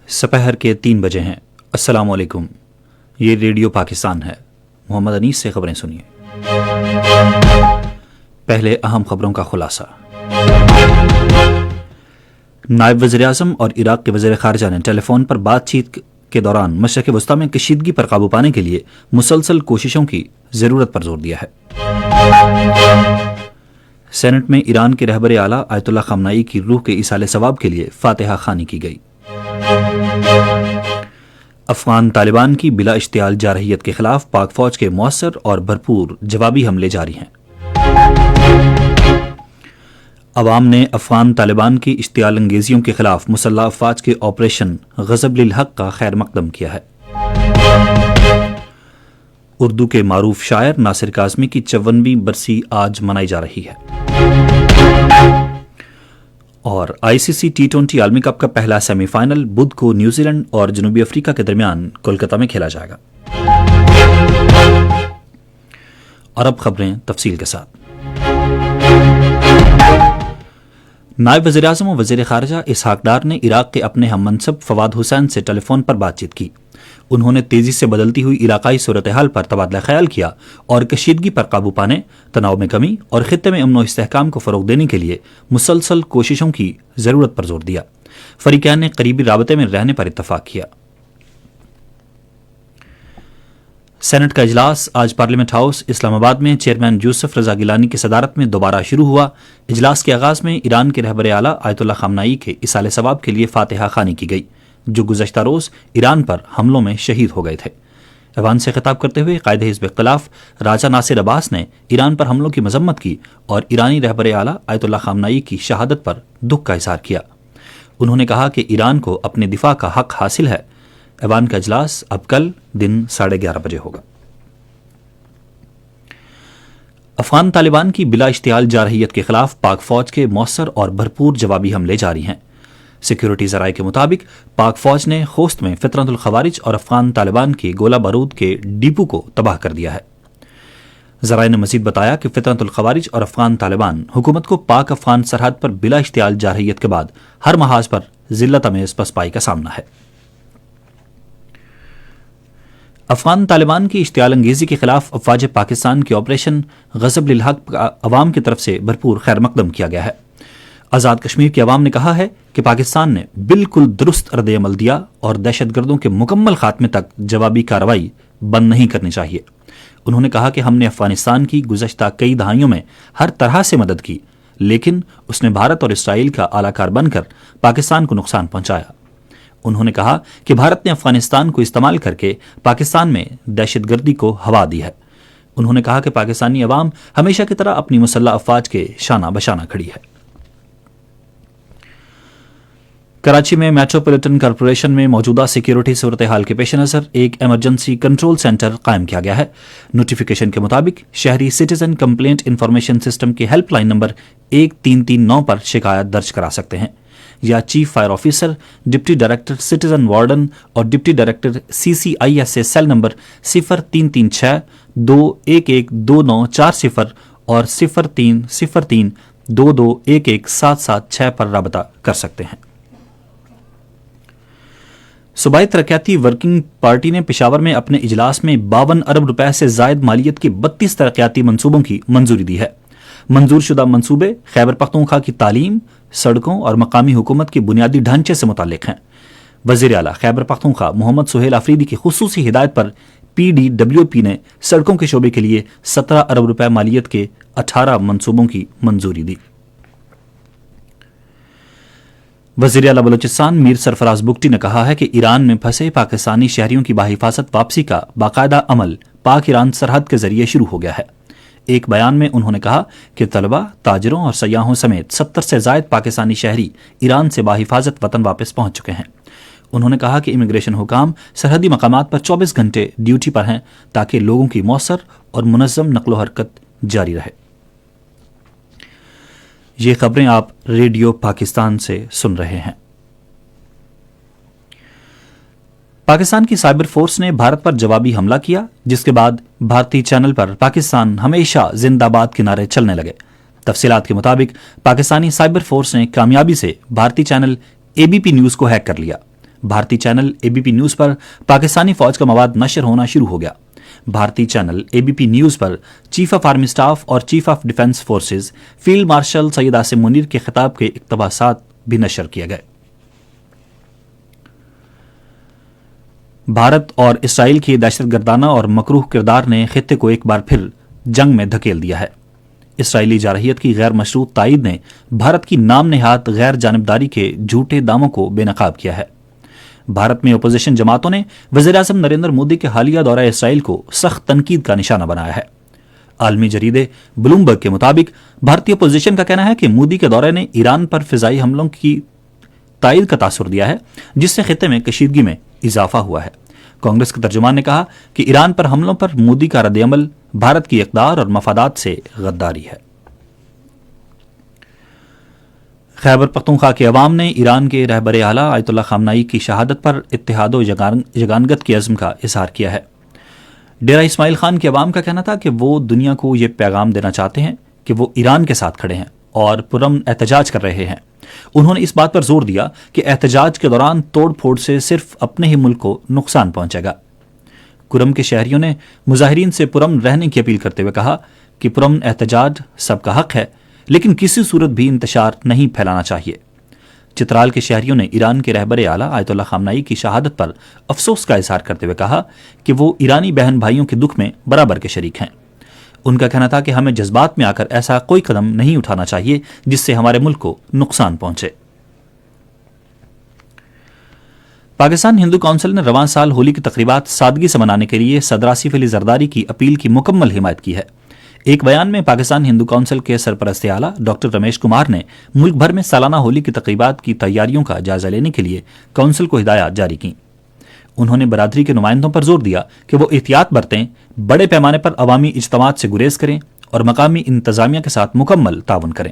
سپہر کے 3 بجے ہیں۔ السلام علیکم، یہ ریڈیو پاکستان ہے۔ محمد انیس سے خبریں سنیے۔ پہلے اہم خبروں کا خلاصہ۔ نائب وزیر اعظم اور عراق کے وزیر خارجہ نے ٹیلی فون پر بات چیت کے دوران مشرق وسطیٰ میں کشیدگی پر قابو پانے کے لیے مسلسل کوششوں کی ضرورت پر زور دیا ہے۔ سینٹ میں ایران کے رہبر اعلیٰ آیت اللہ خامنائی کی روح کے ایصال ثواب کے لیے فاتحہ خوانی کی گئی۔ افغان طالبان کی بلا اشتعال جارحیت کے خلاف پاک فوج کے مؤثر اور بھرپور جوابی حملے جاری ہیں۔ عوام نے افغان طالبان کی اشتعال انگیزیوں کے خلاف مسلح افواج کے آپریشن غضب للحق کا خیر مقدم کیا ہے۔ اردو کے معروف شاعر ناصر کاظمی کی 54ویں برسی آج منائی جا رہی ہے۔ اور ICC T20 عالمی کپ کا پہلا سیمی فائنل بدھ کو نیوزی لینڈ اور جنوبی افریقہ کے درمیان کولکتہ میں کھیلا جائے گا۔ اور اب خبریں تفصیل کے ساتھ۔ نائب وزیر اعظم و وزیر خارجہ اسحاق ڈار نے عراق کے اپنے ہم منصب فواد حسین سے ٹیلی فون پر بات چیت کی۔ انہوں نے تیزی سے بدلتی ہوئی علاقائی صورتحال پر تبادلہ خیال کیا اور کشیدگی پر قابو پانے، تناؤ میں کمی اور خطے میں امن و استحکام کو فروغ دینے کے لیے مسلسل کوششوں کی ضرورت پر زور دیا۔ فریقین نے قریبی رابطے میں رہنے پر اتفاق کیا۔ سینٹ کا اجلاس آج پارلیمنٹ ہاؤس اسلام آباد میں چیئرمین یوسف رضا گیلانی کی صدارت میں دوبارہ شروع ہوا۔ اجلاس کے آغاز میں ایران کے رہبر اعلیٰ آیت اللہ خامنائی کے ایصال ثواب کے لیے فاتحہ خوانی کی گئی، جو گزشتہ روز ایران پر حملوں میں شہید ہو گئے تھے۔ ایوان سے خطاب کرتے ہوئے قائد حزب اختلاف راجہ ناصر عباس نے ایران پر حملوں کی مذمت کی اور ایرانی رہبر اعلیٰ آیت اللہ خامنائی کی شہادت پر دکھ کا اظہار کیا۔ انہوں نے کہا کہ ایران کو اپنے دفاع کا حق حاصل ہے۔ ایوان کا اجلاس اب کل دن 11:30 بجے ہوگا۔ افغان طالبان کی بلا اشتعال جارحیت کے خلاف پاک فوج کے مؤثر اور بھرپور جوابی حملے جاری ہیں۔ سیکیورٹی ذرائع کے مطابق پاک فوج نے خوست میں فطرت الخوارج اور افغان طالبان کے گولہ بارود کے ڈیپو کو تباہ کر دیا ہے۔ ذرائع نے مزید بتایا کہ فطرت الخوارج اور افغان طالبان حکومت کو پاک افغان سرحد پر بلا اشتعال جارحیت کے بعد ہر محاذ پر ذلت امیز پسپائی کا سامنا ہے۔ افغان طالبان کی اشتعال انگیزی کے خلاف افواج پاکستان کے آپریشن غضب للحق کا عوام کی طرف سے بھرپور خیر مقدم کیا گیا ہے۔ آزاد کشمیر کے عوام نے کہا ہے کہ پاکستان نے بالکل درست رد عمل دیا اور دہشت گردوں کے مکمل خاتمے تک جوابی کارروائی بند نہیں کرنی چاہیے۔ انہوں نے کہا کہ ہم نے افغانستان کی گزشتہ کئی دہائیوں میں ہر طرح سے مدد کی، لیکن اس نے بھارت اور اسرائیل کا اعلی کار بن کر پاکستان کو نقصان پہنچایا۔ انہوں نے کہا کہ بھارت نے افغانستان کو استعمال کر کے پاکستان میں دہشت گردی کو ہوا دی ہے۔ انہوں نے کہا کہ پاکستانی عوام ہمیشہ کی طرح اپنی مسلح افواج کے شانہ بشانہ کھڑی ہے۔ کراچی میں میٹروپولیٹن کارپوریشن میں موجودہ سیکیورٹی صورتحال کے پیش نظر ایک ایمرجنسی کنٹرول سینٹر قائم کیا گیا ہے۔ نوٹیفیکیشن کے مطابق شہری سٹیزن کمپلینٹ انفارمیشن سسٹم کے ہیلپ لائن نمبر 1339 پر شکایت درج کرا سکتے ہیں، یا chief fire officer, deputy director citizen warden اور ڈپٹی ڈائریکٹر CCIS سے سیل نمبر 0336 2112940 اور 0303 22117776 پر رابطہ کر سکتے ہیں۔ صوبائی ترقیاتی ورکنگ پارٹی نے پشاور میں اپنے اجلاس میں 52 ارب روپے سے زائد مالیت کے 32 ترقیاتی منصوبوں کی منظوری دی ہے۔ منظور شدہ منصوبے خیبر پختونخوا کی تعلیم، سڑکوں اور مقامی حکومت کے بنیادی ڈھانچے سے متعلق ہیں۔ وزیر اعلیٰ خیبر پختونخوا محمد سہیل آفریدی کی خصوصی ہدایت پر PDWP نے سڑکوں کے شعبے کے لیے 17 ارب روپے مالیت کے 18 منصوبوں کی منظوری دی۔ وزیر اعلیٰ بلوچستان میر سرفراز بگٹی نے کہا ہے کہ ایران میں پھنسے پاکستانی شہریوں کی بحفاظت واپسی کا باقاعدہ عمل پاک ایران سرحد کے ذریعے شروع ہو گیا ہے۔ ایک بیان میں انہوں نے کہا کہ طلباء، تاجروں اور سیاحوں سمیت 70 سے زائد پاکستانی شہری ایران سے بحفاظت وطن واپس پہنچ چکے ہیں۔ انہوں نے کہا کہ امیگریشن حکام سرحدی مقامات پر 24 گھنٹے ڈیوٹی پر ہیں تاکہ لوگوں کی مؤثر اور منظم نقل و حرکت جاری رہے۔ یہ خبریں آپ ریڈیو پاکستان سے سن رہے ہیں۔ پاکستان کی سائبر فورس نے بھارت پر جوابی حملہ کیا، جس کے بعد بھارتی چینل پر پاکستان ہمیشہ زندہ باد کے نعرے چلنے لگے۔ تفصیلات کے مطابق پاکستانی سائبر فورس نے کامیابی سے بھارتی چینل ABP نیوز کو ہیک کر لیا۔ بھارتی چینل ABP نیوز پر پاکستانی فوج کا مواد نشر ہونا شروع ہو گیا۔ بھارتی چینل ABP نیوز پر چیف آف آرمی سٹاف اور chief of defence forces field marshal Syed Asim Munir کے خطاب کے اقتباسات بھی نشر کیے گئے۔ بھارت اور اسرائیل کی دہشت گردانہ اور مکروہ کردار نے خطے کو ایک بار پھر جنگ میں دھکیل دیا ہے۔ اسرائیلی جارحیت کی غیر مشروط تائید نے بھارت کی نام نہاد غیر جانبداری کے جھوٹے دعووں کو بے نقاب کیا ہے۔ بھارت میں اپوزیشن جماعتوں نے وزیراعظم نریندر مودی کے حالیہ دورہ اسرائیل کو سخت تنقید کا نشانہ بنایا ہے۔ عالمی جریدے بلومبرگ کے مطابق بھارتی اپوزیشن کا کہنا ہے کہ مودی کے دورے نے ایران پر فضائی حملوں کی تائید کا تاثر دیا ہے، جس سے خطے میں کشیدگی میں اضافہ ہوا ہے۔ کانگریس کے ترجمان نے کہا کہ ایران پر حملوں پر مودی کا رد عمل بھارت کی اقدار اور مفادات سے غداری ہے۔ خیبر پختونخوا کے عوام نے ایران کے رہبر اعلیٰ آیت اللہ خامنائی کی شہادت پر اتحاد و یگانگت کے عزم کا اظہار کیا ہے۔ ڈیرہ اسماعیل خان کے عوام کا کہنا تھا کہ وہ دنیا کو یہ پیغام دینا چاہتے ہیں کہ وہ ایران کے ساتھ کھڑے ہیں اور پرامن احتجاج کر رہے ہیں۔ انہوں نے اس بات پر زور دیا کہ احتجاج کے دوران توڑ پھوڑ سے صرف اپنے ہی ملک کو نقصان پہنچے گا۔ کرم کے شہریوں نے مظاہرین سے پرامن رہنے کی اپیل کرتے ہوئے کہا کہ پرامن احتجاج سب کا حق ہے، لیکن کسی صورت بھی انتشار نہیں پھیلانا چاہیے۔ چترال کے شہریوں نے ایران کے رہبر اعلیٰ آیت اللہ خامنائی کی شہادت پر افسوس کا اظہار کرتے ہوئے کہا کہ وہ ایرانی بہن بھائیوں کے دکھ میں برابر کے شریک ہیں۔ ان کا کہنا تھا کہ ہمیں جذبات میں آ کر ایسا کوئی قدم نہیں اٹھانا چاہیے جس سے ہمارے ملک کو نقصان پہنچے۔ پاکستان ہندو کونسل نے رواں سال ہولی کی تقریبات سادگی سے منانے کے لیے صدر آصف علی زرداری کی اپیل کی مکمل حمایت کی ہے۔ ایک بیان میں پاکستان ہندو کونسل کے سرپرست اعلیٰ ڈاکٹر رمیش کمار نے ملک بھر میں سالانہ ہولی کی تقریبات کی تیاریوں کا جائزہ لینے کے لیے کونسل کو ہدایات جاری کیں۔ انہوں نے برادری کے نمائندوں پر زور دیا کہ وہ احتیاط برتیں، بڑے پیمانے پر عوامی اجتماعات سے گریز کریں اور مقامی انتظامیہ کے ساتھ مکمل تعاون کریں۔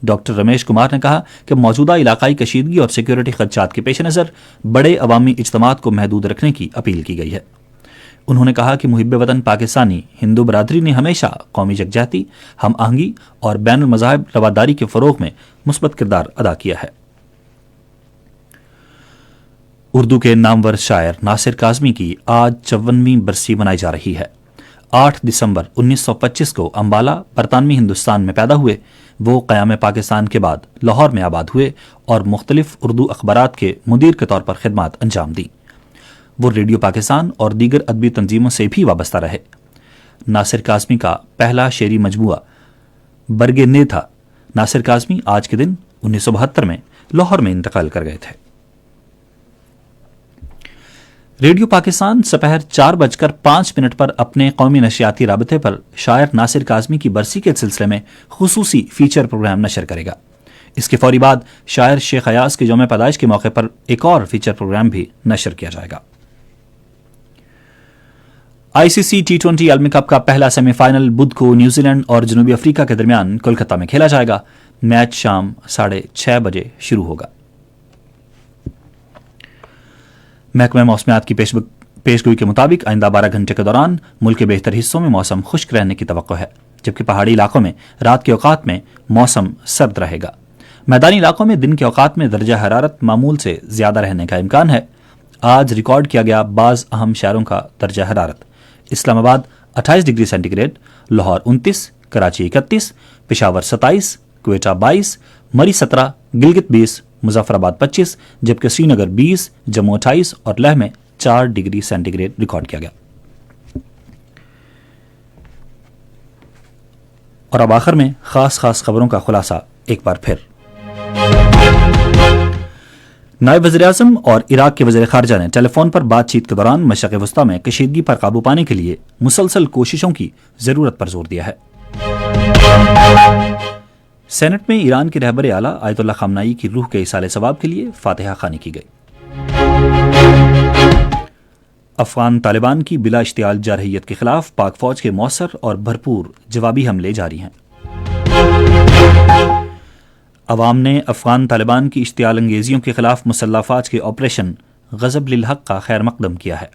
ڈاکٹر رمیش کمار نے کہا کہ موجودہ علاقائی کشیدگی اور سیکیورٹی خدشات کے پیش نظر بڑے عوامی اجتماعات کو محدود رکھنے کی اپیل کی گئی ہے۔ انہوں نے کہا کہ محب وطن پاکستانی ہندو برادری نے ہمیشہ قومی یکجہتی، ہم آہنگی اور بین المذاہب رواداری کے فروغ میں مثبت کردار ادا کیا ہے۔ اردو کے نامور شاعر ناصر کاظمی کی آج 54ویں برسی منائی جا رہی ہے۔ 8 دسمبر 1925 کو امبالہ برطانوی ہندوستان میں پیدا ہوئے۔ وہ قیام پاکستان کے بعد لاہور میں آباد ہوئے اور مختلف اردو اخبارات کے مدیر کے طور پر خدمات انجام دیں۔ وہ ریڈیو پاکستان اور دیگر ادبی تنظیموں سے بھی وابستہ رہے۔ ناصر کاظمی کا پہلا شعری مجموعہ برگ نے تھا۔ ناصر کاظمی آج کے دن 1972 میں لاہور میں انتقال کر گئے تھے۔ ریڈیو پاکستان سپہر 4:05 پر اپنے قومی نشریاتی رابطے پر شاعر ناصر کاظمی کی برسی کے سلسلے میں خصوصی فیچر پروگرام نشر کرے گا۔ اس کے فوری بعد شاعر شیخ ایاز کے یوم پیدائش کے موقع پر ایک اور فیچر پروگرام بھی نشر کیا جائے گا۔ ICC T20 عالمی کپ کا پہلا سیمی فائنل بدھ کو نیوزی لینڈ اور جنوبی افریقہ کے درمیان کولکتہ میں کھیلا جائے گا۔ میچ شام 6:30 بجے شروع ہوگا۔ محکمہ موسمیات کی پیشگوئی کے مطابق آئندہ 12 گھنٹے کے دوران ملک کے بیشتر حصوں میں موسم خشک رہنے کی توقع ہے، جبکہ پہاڑی علاقوں میں رات کے اوقات میں موسم سرد رہے گا۔ میدانی علاقوں میں دن کے اوقات میں درجہ حرارت معمول سے زیادہ رہنے کا امکان ہے۔ آج ریکارڈ کیا گیا بعض اہم شہروں کا درجہ حرارت: Islamabad 28 degree centigrade, Lahore 29، Karachi 31، Peshawar 27، Quetta 22، Murree 17، Gilgit 20، Muzaffarabad 25، جبکہ سری نگر 20، جموں 28 اور لیہ میں 4 ڈگری سینٹی گریڈ ریکارڈ کیا گیا۔ اور اب آخر میں خاص خبروں کا خلاصہ ایک بار پھر۔ نائب وزیر اعظم اور عراق کے وزیر خارجہ نے ٹیلی فون پر بات چیت کے دوران مشرق وسطیٰ میں کشیدگی پر قابو پانے کے لیے مسلسل کوششوں کی ضرورت پر زور دیا ہے۔ سینٹ میں ایران کے رہبر اعلیٰ آیت اللہ خامنائی کی روح کے ایصال ثواب کے لیے فاتحہ خوانی کی گئی۔ افغان طالبان کی بلا اشتعال جارحیت کے خلاف پاک فوج کے مؤثر اور بھرپور جوابی حملے جاری ہیں۔ عوام نے افغان طالبان کی اشتعال انگیزیوں کے خلاف مسلح افواج کے آپریشن غضب للحق کا خیر مقدم کیا ہے۔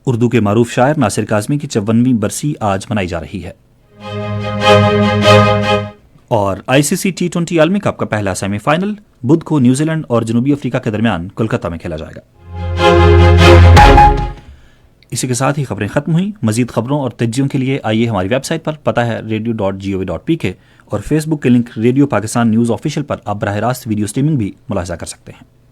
اردو کے معروف شاعر ناصر کاظمی کی 54ویں برسی آج منائی جا رہی ہے۔ اور ICC T20 عالمی کپ کا پہلا سیمی فائنل بدھ کو نیوزی لینڈ اور جنوبی افریقہ کے درمیان کولکتہ میں کھیلا جائے گا۔ اسی کے ساتھ ہی خبریں ختم ہوئیں۔ مزید خبروں اور تجزیوں کے لیے آئیے ہماری ویب سائٹ پر، پتہ ہے radio.gov.pk، اور فیس بک کے link radio Pakistan news official پر آپ براہ راست ویڈیو سٹریمنگ بھی ملاحظہ کر سکتے ہیں۔